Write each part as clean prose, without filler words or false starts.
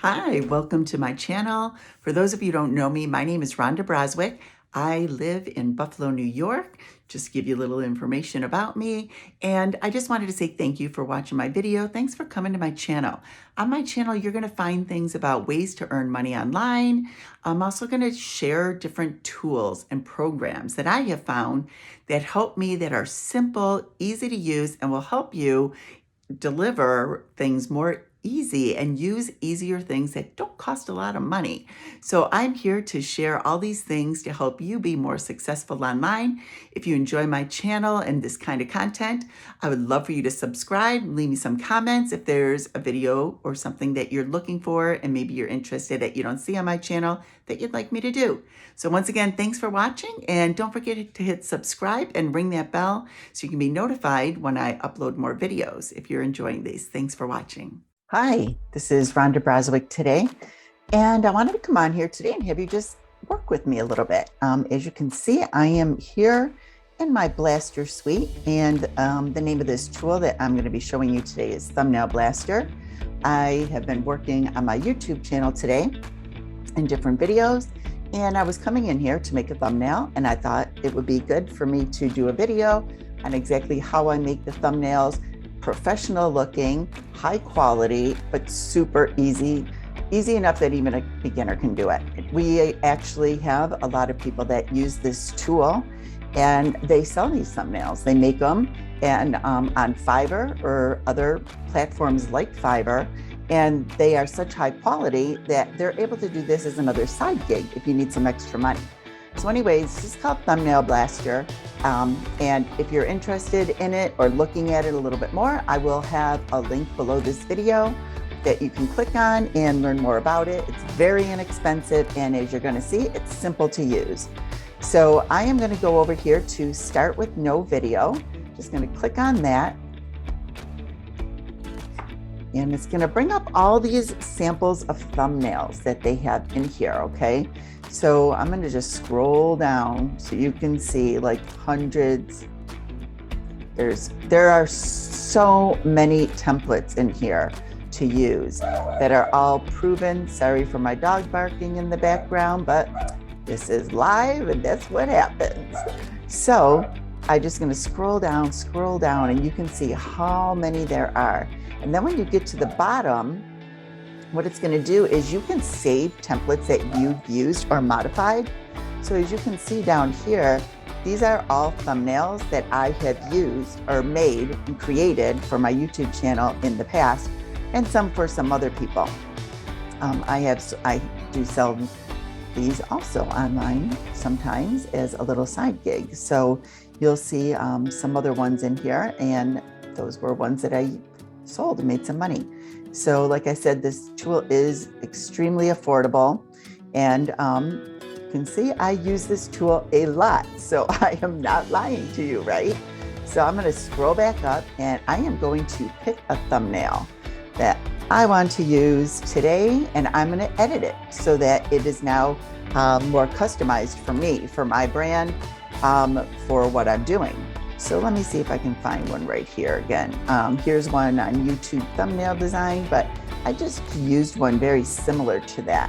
Hi, welcome to my channel. For those of you who don't know me, my name is Rhonda Braswick. I live in Buffalo, New York. Just to give you a little information about me. And I just wanted to say thank you for watching my video. Thanks for coming to my channel. On my channel, you're going to find things about ways to earn money online. I'm also going to share different tools and programs that I have found that help me, that are simple, easy to use, and will help you deliver things more easy and use easier things that don't cost a lot of money. So I'm here to share all these things to help you be more successful online. If you enjoy my channel and this kind of content, I would love for you to subscribe, leave me some comments if there's a video or something that you're looking for and maybe you're interested that you don't see on my channel that you'd like me to do. So once again, thanks for watching, and don't forget to hit subscribe and ring that bell so you can be notified when I upload more videos if you're enjoying these. Thanks for watching. Hi, this is Rhonda Braswick today, and I wanted to come on here today and have you just work with me a little bit. As you can see, I am here in my Blaster suite, and the name of this tool that I'm going to be showing you today is Thumbnail Blaster. I have been working on my YouTube channel today in different videos, and I was coming in here to make a thumbnail, and I thought it would be good for me to do a video on exactly how I make the thumbnails professional looking, high quality, but super easy enough that even a beginner can do it. We actually have a lot of people that use this tool, and they sell these thumbnails. They make them and on Fiverr or other platforms like Fiverr, and they are such high quality that they're able to do this as another side gig if you need some extra money. So anyways, this is called Thumbnail Blaster. And if you're interested in it or looking at it a little bit more, I will have a link below this video that you can click on and learn more about it. It's very inexpensive, and as you're going to see, it's simple to use. So I am going to go over here to start with no video. Just going to click on that. And it's going to bring up all these samples of thumbnails that they have in here, okay? So I'm going to just scroll down so you can see like hundreds. There are so many templates in here to use that are all proven. Sorry for my dog barking in the background, but this is live and that's what happens. So I'm just going to scroll down, and you can see how many there are. And then when you get to the bottom, what it's going to do is you can save templates that you've used or modified. So as you can see down here, these are all thumbnails that I have used or made and created for my YouTube channel in the past, and some for some other people. I do sell these also online sometimes as a little side gig. So you'll see some other ones in here, and those were ones that I sold and made some money. So like I said, this tool is extremely affordable, and you can see I use this tool a lot, so I am not lying to you, right? So I'm going to scroll back up, and I am going to pick a thumbnail that I want to use today, and I'm going to edit it so that it is now more customized for me, for my brand, for what I'm doing. So let me see if I can find one right here again. Here's one on YouTube thumbnail design, but I just used one very similar to that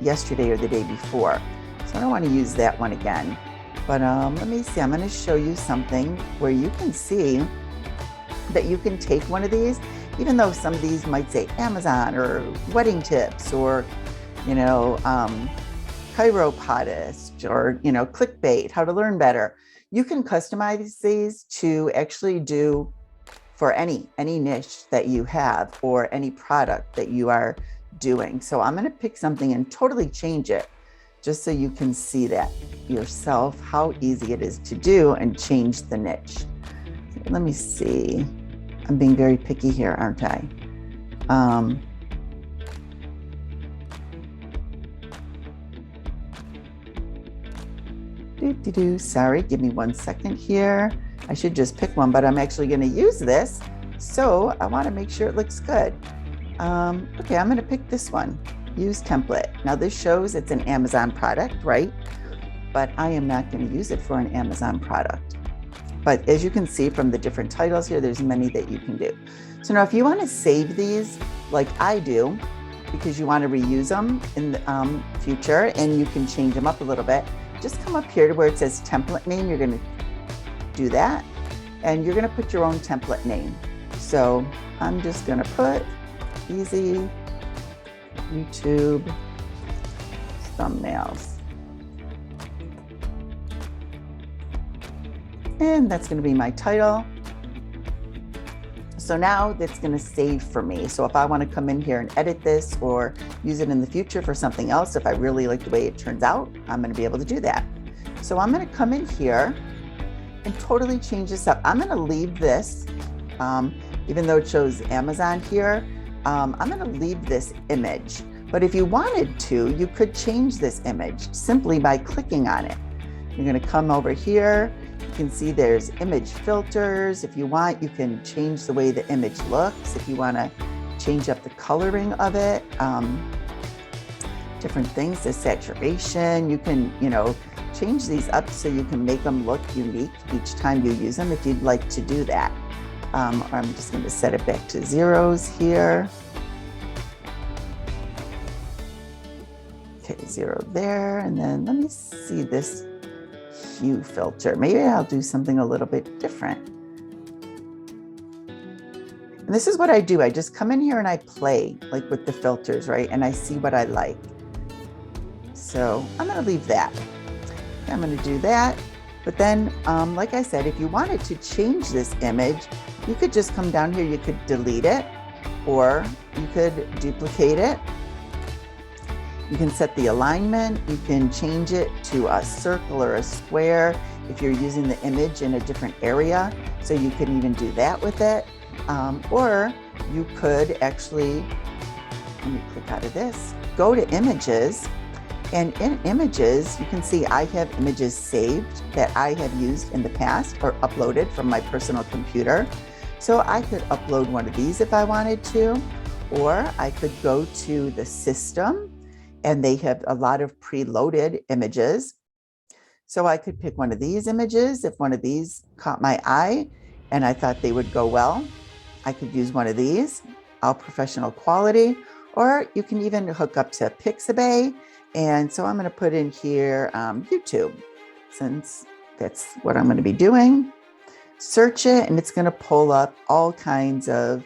yesterday or the day before. So I don't want to use that one again. But let me see, I'm going to show you something where you can see that you can take one of these, even though some of these might say Amazon or wedding tips or, chiropodist or, clickbait, how to learn better. You can customize these to actually do for any niche that you have or any product that you are doing. So I'm going to pick something and totally change it just so you can see that yourself, how easy it is to do and change the niche. Let me see. I'm being very picky here, aren't I? Sorry, give me 1 second here. I should just pick one, but I'm actually going to use this, so I want to make sure it looks good. Okay, I'm going to pick this one. Use template. Now this shows it's an Amazon product, right? But I am not going to use it for an Amazon product. But as you can see from the different titles here, there's many that you can do. So now if you want to save these like I do, because you want to reuse them in the future, and you can change them up a little bit. Just come up here to where it says template name. You're going to do that, and you're going to put your own template name. So I'm just going to put easy YouTube thumbnails. And that's going to be my title. So now that's going to save for me. So if I want to come in here and edit this or use it in the future for something else, if I really like the way it turns out, I'm going to be able to do that. So I'm going to come in here and totally change this up. I'm going to leave this, even though it shows Amazon here, I'm going to leave this image. But if you wanted to, you could change this image simply by clicking on it. You're going to come over here. You can see there's image filters. If you want, you can change the way the image looks. If you want to change up the coloring of it, different things, the saturation, you can, change these up so you can make them look unique each time you use them if you'd like to do that. I'm just going to set it back to zeros here. Okay, 0 there, and then let me see this hue filter. Maybe I'll do something a little bit different. And this is what I do. I just come in here and I play like with the filters, right? And I see what I like. So I'm going to leave that. I'm going to do that. But then, like I said, if you wanted to change this image, you could just come down here. You could delete it, or you could duplicate it. You can set the alignment. You can change it to a circle or a square if you're using the image in a different area. So you can even do that with it. Or you could actually, let me click out of this, go to images. And in images, you can see I have images saved that I have used in the past or uploaded from my personal computer. So I could upload one of these if I wanted to, or I could go to the system and they have a lot of preloaded images. So I could pick one of these images. If one of these caught my eye and I thought they would go well, I could use one of these, all professional quality, or you can even hook up to Pixabay. And so I'm going to put in here YouTube, since that's what I'm going to be doing. Search it, and it's going to pull up all kinds of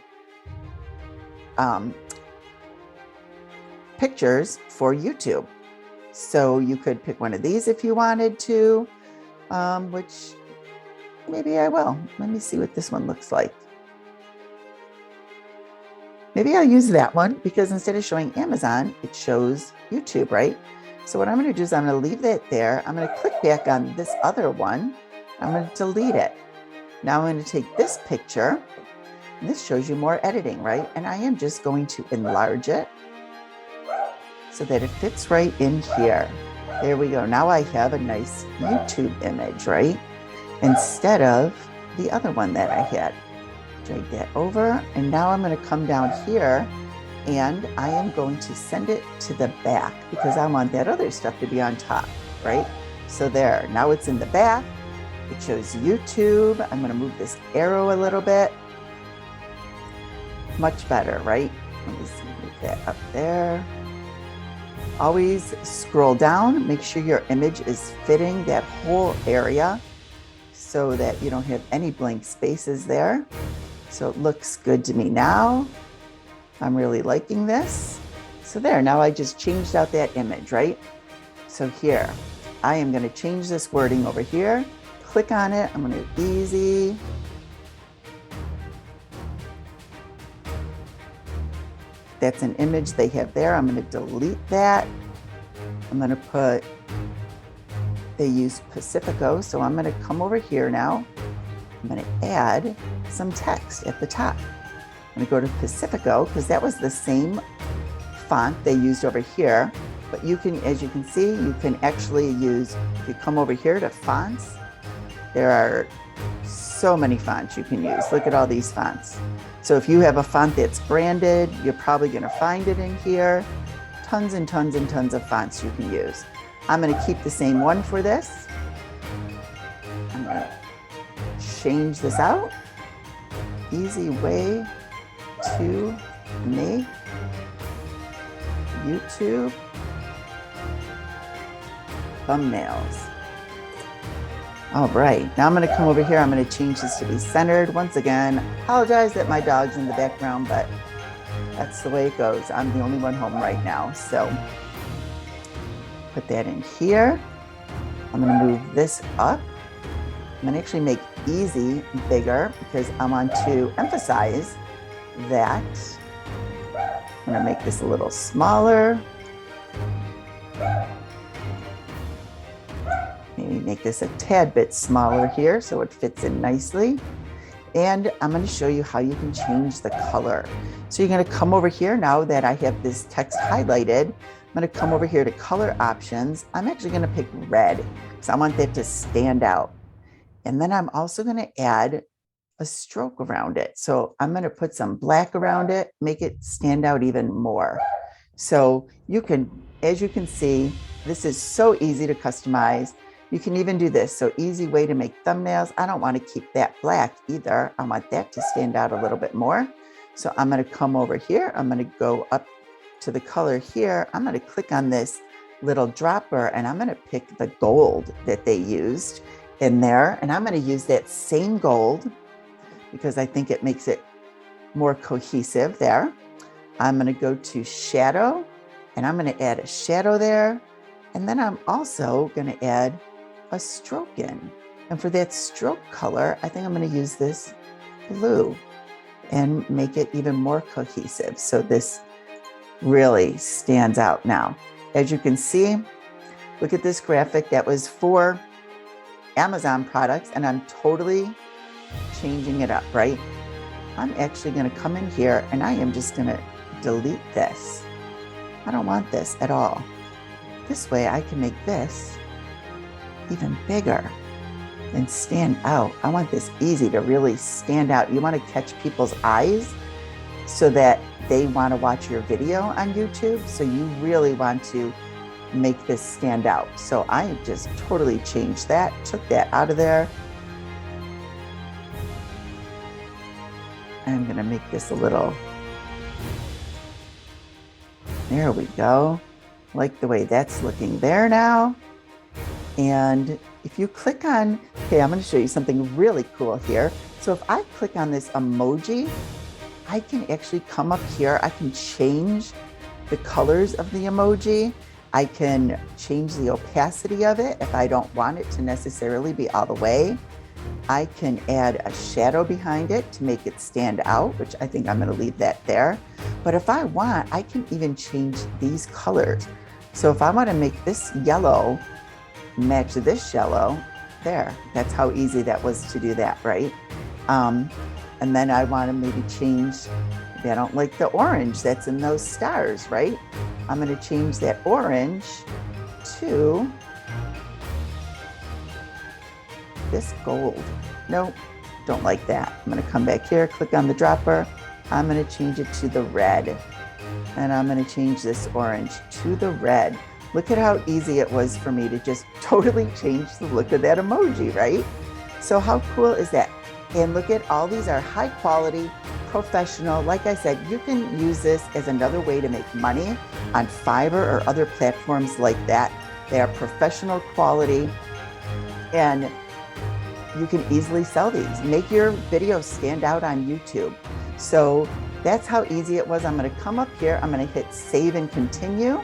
pictures for YouTube. So you could pick one of these if you wanted to, which maybe I will. Let me see what this one looks like. Maybe I'll use that one because instead of showing Amazon, it shows YouTube, right? So what I'm going to do is I'm going to leave that there. I'm going to click back on this other one. I'm going to delete it. Now I'm going to take this picture. And this shows you more editing, right? And I am just going to enlarge it so that it fits right in here. There we go. Now I have a nice YouTube image, right? Instead of the other one that I had. Drag that over, and now I'm going to come down here and I am going to send it to the back because I want that other stuff to be on top, right? So there, now it's in the back. It shows YouTube. I'm going to move this arrow a little bit. Much better, right? Let me see, move that up there. Always scroll down, make sure your image is fitting that whole area so that you don't have any blank spaces there. So it looks good to me now. I'm really liking this. So there, now I just changed out that image, right? So here, I am going to change this wording over here. Click on it. I'm going to easy. That's an image they have there. I'm going to delete that. I'm going to put, they use Pacifico. So I'm going to come over here now. I'm going to add some text at the top. I'm going to go to Pacifico because that was the same font they used over here. But you can, as you can see, you can actually use, if you come over here to fonts, there are so many fonts you can use. Look at all these fonts. So if you have a font that's branded, you're probably going to find it in here. Tons and tons and tons of fonts you can use. I'm going to keep the same one for this. I'm going to change this out. Easy way to make YouTube thumbnails. All right, now I'm going to come over here. I'm going to change this to be centered. Once again, apologize that my dog's in the background, but that's the way it goes. I'm the only one home right now. So put that in here. I'm going to move this up. I'm going to actually make easy bigger because I want to emphasize that. I'm going to make this a little smaller. Maybe make this a tad bit smaller here so it fits in nicely. And I'm going to show you how you can change the color. So you're going to come over here now that I have this text highlighted. I'm going to come over here to color options. I'm actually going to pick red because I want that to stand out. And then I'm also going to add a stroke around it. So I'm going to put some black around it, make it stand out even more. So you can, as you can see, this is so easy to customize. You can even do this. So easy way to make thumbnails. I don't want to keep that black either. I want that to stand out a little bit more. So I'm going to come over here. I'm going to go up to the color here. I'm going to click on this little dropper and I'm going to pick the gold that they used in there. And I'm going to use that same gold because I think it makes it more cohesive there. I'm going to go to shadow and I'm going to add a shadow there. And then I'm also going to add a stroke in. And for that stroke color, I think I'm going to use this blue and make it even more cohesive. So this really stands out now. As you can see, look at this graphic that was for Amazon products and I'm totally changing it up, right? I'm actually going to come in here and I am just going to delete this. I don't want this at all. This way I can make this even bigger and stand out. I want this easy to really stand out. You want to catch people's eyes so that they want to watch your video on YouTube. So you really want to make this stand out. So I just totally changed that, took that out of there. I'm going to make this a little, there we go. Like the way that's looking there now. And if you click on, okay, I'm going to show you something really cool here. So if I click on this emoji, I can actually come up here. I can change the colors of the emoji. I can change the opacity of it if I don't want it to necessarily be all the way. I can add a shadow behind it to make it stand out, which I think I'm going to leave that there. But if I want, I can even change these colors. So if I want to make this yellow match this yellow, there, that's how easy that was to do that, right? And then I want to maybe change, maybe I don't like the orange that's in those stars, right? I'm going to change that orange to this gold. No, don't like that. I'm going to come back here, click on the dropper. I'm going to change it to the red. And I'm going to change this orange to the red. Look at how easy it was for me to just totally change the look of that emoji, right? So how cool is that? And look at all these are high quality, professional. Like I said, you can use this as another way to make money on Fiverr or other platforms like that. They are professional quality and you can easily sell these. Make your videos stand out on YouTube. So that's how easy it was. I'm going to come up here. I'm going to hit save and continue.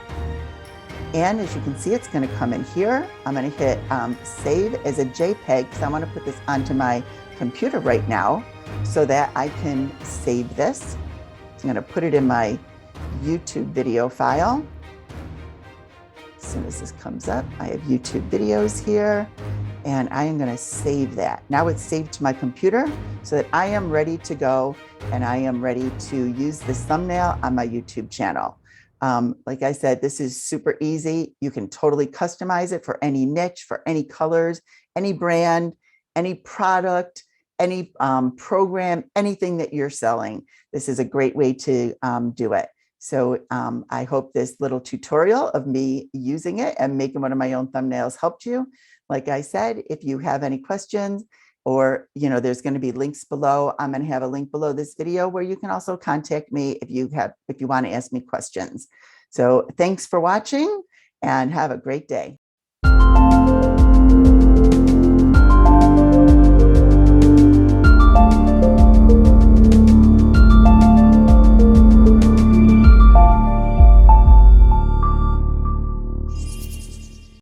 And as you can see, it's going to come in here. I'm going to hit save as a JPEG because I want to put this onto my computer right now so that I can save this. I'm going to put it in my YouTube video file. As soon as this comes up, I have YouTube videos here and I am going to save that. Now it's saved to my computer so that I am ready to go and I am ready to use this thumbnail on my YouTube channel. Like I said, this is super easy. You can totally customize it for any niche, for any colors, any brand, any product, any program, anything that you're selling. This is a great way to do it. So I hope this little tutorial of me using it and making one of my own thumbnails helped you. Like I said, if you have any questions or, there's going to be links below. I'm going to have a link below this video where you can also contact me if you want to ask me questions. So thanks for watching and have a great day.